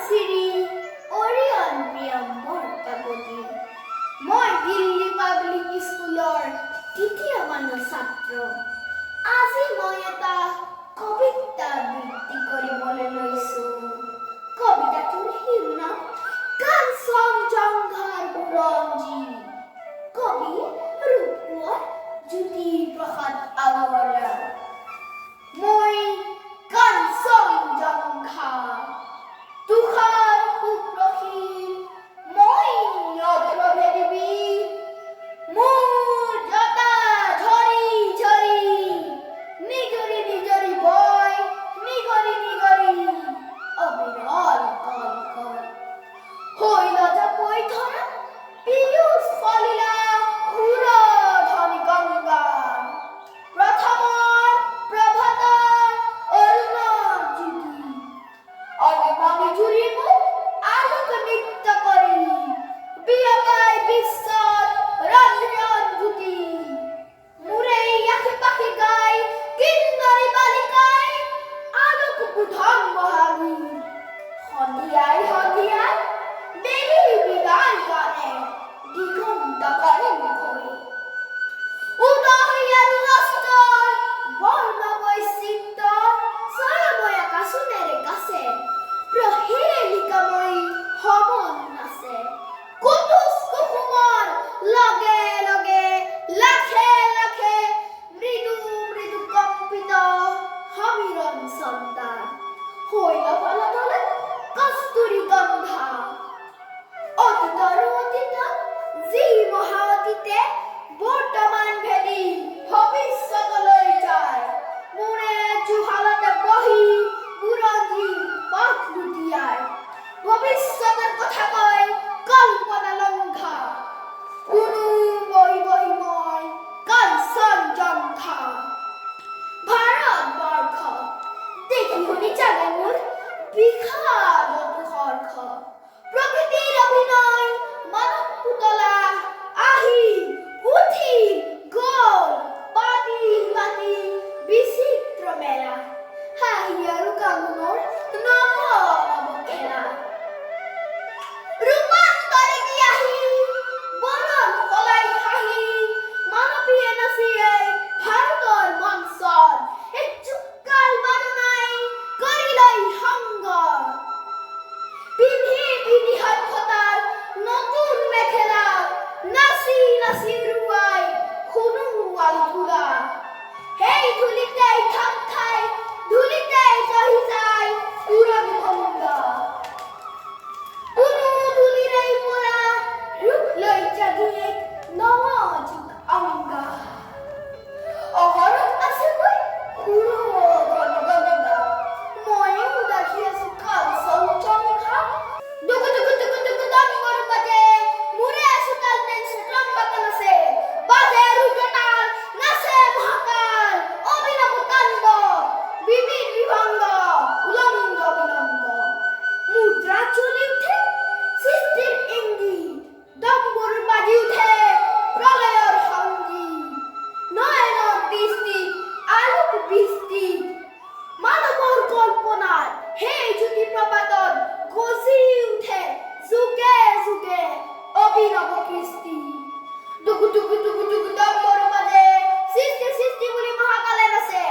Shri Orion Priyam Borkakoti. মই Delhi public স্কুলৰ তৃতীয় মানৰ ছাত্ৰ। আজি মই এটা কবিতা আবৃত্তি কৰিবলৈ লৈছো। কবিতাটোৰ শিৰোনাম কাঞ্চনজংঘাৰ বুৰঞ্জী। কবি ৰূপকোঁৱৰ জ্যোতিপ্ৰসাদ আগৰৱালা। মই কাঞ্চনজংঘা তুষাৰ সুপ্ৰসীৰ, মই অদ্ৰভেদিবী, মোৰ জটা ঝৰি ঝৰি, নিজৰি নিজৰি বয় নিগৰি নিগৰি, অবিৰল কলকল হৈল জাপৈ ধৰা পীয়ুষ সলিলা সুৰধনী গংগা। প্ৰথমৰ প্ৰভাতৰ অৰুণৰ জ্যোতি, অগমনি জুৰি মোক আলোক নৃত্য কৰি, বিয়পাই বিশ্বত ৰঞ্জন জ্যোতি। মোৰেই আশে পাশে গাই কিন্নৰী বালিকাই আলোক বুধন বহাগী। সন্ধিয়াই সন্ধিয়াই বেলি বিদায় গানে দিগন্ত কৰে মুখৰি। উদয় আৰু অস্তৰ বৰ্ণ বৈচিত্ৰ্য ছয়ময় আকাশোনেৰে কাছে, প্ৰহেলিকাময়ী সমন নাচে। কুতুচ কুসুমৰ লগে লগে লাখে লাখে মৃদু মৃদু কম্পিত সমীৰণ ছন্দা। হৈল পলতলে কস্তুৰী গন্ধা। অতীতৰো অতীত যি মহা অতীতে বৰ্তমান ভেদি ভৱিষ্যতলৈ যায়। মোৰে জুহালতে বহি বুৰঞ্জী পথ লুটিয়াই, ভৱিষ্যতৰ কথা কয় কল্পনা লংঘা। শুনো বহি বহি মই কাঞ্চনজংঘা। ভাৰতবৰ্ষ দেখি শুনি জাগে মোৰ বিষাদ দুখৰ্ষ। প্ৰকৃতিৰ অভিনয় মানৱ পুতলা আহি উঠি গ'ল পাতি মাতি বিচিত্ৰ মেলা। হাঁহি আৰু কান্দোনৰ নৱ নৱ খেলা। ৰূপান্তৰে কি আহি বৰণ সলাই হাঁহি, মানৱীয়ে নাচিয়ে ভাৰতৰ মঞ্চত এক জোকাল বাজনাই কৰিলৈ সংগ। পিন্ধি পিন্ধি সভ্যতাৰ নতুন মেখেলা, নাচি নাচি উৰুৱাই শুনো আলি ধূলা। সেই ধূলিতেই থাপ খাই ধূলিতেই জহি যায় পুৰণি ভংগা। কোনো ধূলিৰেই পৰা ৰূপ লৈ জাগি এক নৱযুগ অংগা। অহৰহ আছে গৈ সুৰধনী গংগা। ময়ো দেখি আছো কাঞ্চনজংঘা। দুগু দুগু দুগু দুগু ডম্বৰ বাজে, মোৰে চোতাল টেঞ্চ ট্ৰম্বক নাচে। বাজে ৰুদ্ৰতাল, নাচে মহাকাল, অভিনৱ তাণ্ডৱ, বিবিধ বিভংগ, উলংগ বিলংগ। মুদ্ৰা জ্বলি উঠে সৃষ্টিৰ ইংগিত, ডম্বৰ বাজি উঠে প্ৰলয়ৰ সংগীত। নয়নৰ দৃষ্টিত আলোক বৃষ্টিত, মানৱৰ কল্পনাত সেই জ্যোতি প্ৰপাতত গজি উঠে যুগে যুগে অভিনৱ কৃষ্টি। দুগু দুগু দুগু দুগু ডম্বৰ বাজে, সৃষ্টি সৃষ্টি বুলি মহাকালে নাচে।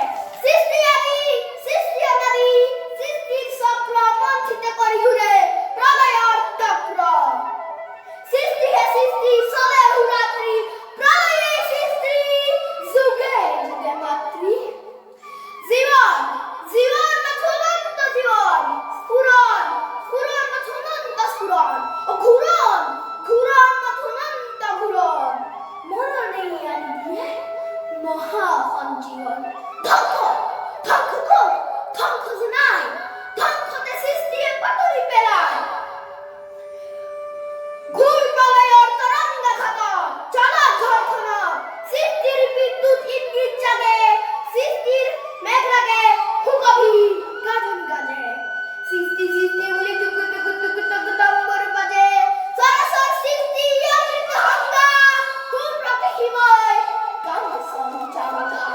সৃষ্টি আদি সৃষ্টিৰ চক্ৰ মন্থিত কৰি ঘূৰে প্ৰলয়ৰ চক্ৰ। সৃষ্টিহে সৃষ্টি চলে সুৰাত্ৰি, প্ৰলয়ে সৃষ্টি যুগে যুগে মাতৃ। জীৱন জীৱন অনন্ত জীৱন, স্ফুৰণ স্ফুৰণ অনন্ত স্ফুৰণ, ঘূৰণ ঘূৰণ অনন্ত ঘূৰণ। মৰণেই আনি দিয়ে মহাসঞ্জীৱন। ধ্বংস ধ্বংস ক'ত? ধ্বংস যে নাই, ধ্বংসতে সৃষ্টিয়ে পাতৰি পেলায়। ঘূৰ প্ৰলয়ৰ তৰংগাঘাতত চলক ঘৰখনত সৃষ্টিৰ বিদ্যুৎ ইংগিত জাগে, সৃষ্টিৰ মেঘ লাগে সুগভীৰ গাজন গাজে। সৃষ্টি সৃষ্টি বুলি টুকু টুকু টুকু টুকু ডম্বৰ বাজে, চৰাচৰ সৃষ্টি অমৃত সংগা। সুপ্ৰতিশীময় কাঞ্চনজংঘা।